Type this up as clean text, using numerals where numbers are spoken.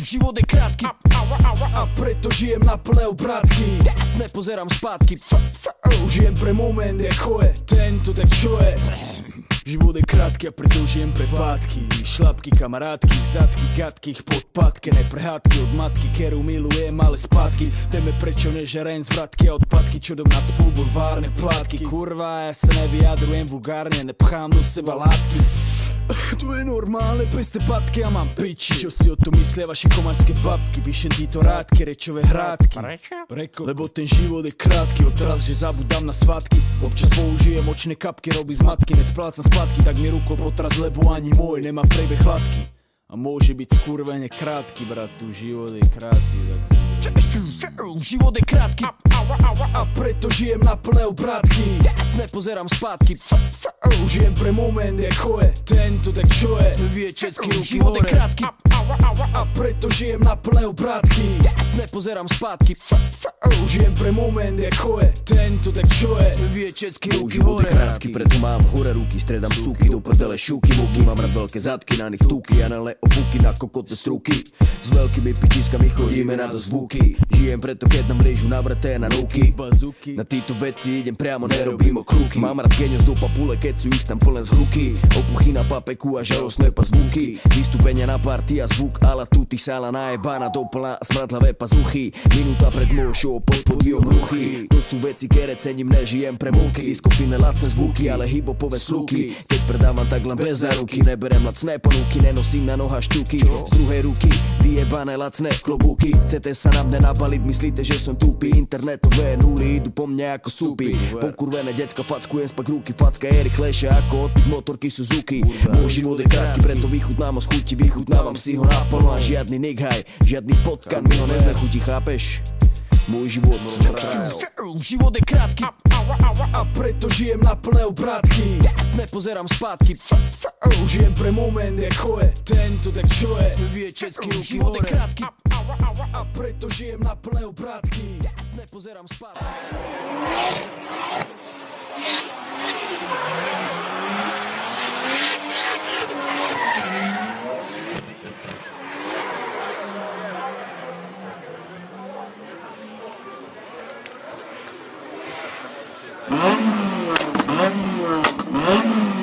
Život je krátky a preto žijem na plné obrátky. Nepozerám zpátky, žijem pre moment, jako je tento, tak čo je? Život je krátky a preto žijem pre pátky. Šlapky, kamarátky, zadky, gadky, podpadky, neprehádky od matky, keru milujem, ale spátky. Téme prečo nežerem zvratky a odpadky, čo dom nad spolu bulvárne plátky. Kurva, ja sa nevyjadrujem vulgárne, nepchám do seba látky. To je normálne, bez debatky a mám piči. Čo si o to myslia vaše komarské babky? Píšem títo rádky, rečové hrádky. Prečo? Lebo ten život je krátky, odraz, že zabudám na svátky. Občas použijem očné kapky, robí z matky, nesplácam splátky, tak mi rukou potraz, lebo ani môj nemá priebeh hladký. A môže byť skurvene krátky, bratu, život je krátky, tak život je krátky a preto žijem na plné obrátky. Nepozerám zpátky, žijem pre moment, jako je tento, tak čo je? Chcem vie česky ruky život hore. Je krátky a preto žijem na plné obrátky. Nepozerám zpátky, žijem pre moment, jako je tento, tak čo je? Chcem vie česky ruky hore. Život je krátky, preto mám hore ruky, stredám súky, do prdele šúky, múky. Mám rád veľké zadky, na nich túky, a na obuky, na kokotné struky. S veľkými pičiskami chodíme na dozvuky. Žijem preto, keď nám liežu navreté na ruky. Na títo veci idem priamo, nerobím okruky. Mám rád genius do papule, keď sú ich tam plné zhluky. Opuchy na papeku a žalostné pazvuky. Vystúpenia na party a zvuk ala tuty, sála najebaná doplná a smradlavé pazuchy. Minúta pred mojou show, pod podiom ruchy. To sú veci, ktoré cením, nežijem pre múky. Diskofíne lacné zvuky, ale hip-hopové sluky. Keď predávam, tak len bez záruky. Neberem lacné ponuky, nenosím na noha šťuky. Z druhej ruky vyjebané lacné klobúky. Chcete sa na mne nabaliť, myslíte, že som tupý. Internetové nuly idú po mne ako súpy. Pokurvené decka fackujem spak ruky. Facka je rýchlejšia ako od tých motorky Suzuki. Môj život je krátky, preto vychutnám z chuti. Vychutnávam si ho naplno a žiadny nighaj, žiadny potkan mi ho neznechutí, chápeš? Môj život život je krátky a preto žijem na plné obrátky. Nepozerám zpátky, žijem pre moment, jako je tento, tak čo je? Chcem vie česky ruky hore. Život je krátky a preto žijem na plné obrátky. Nepozerám zpátky. Mm-hmm.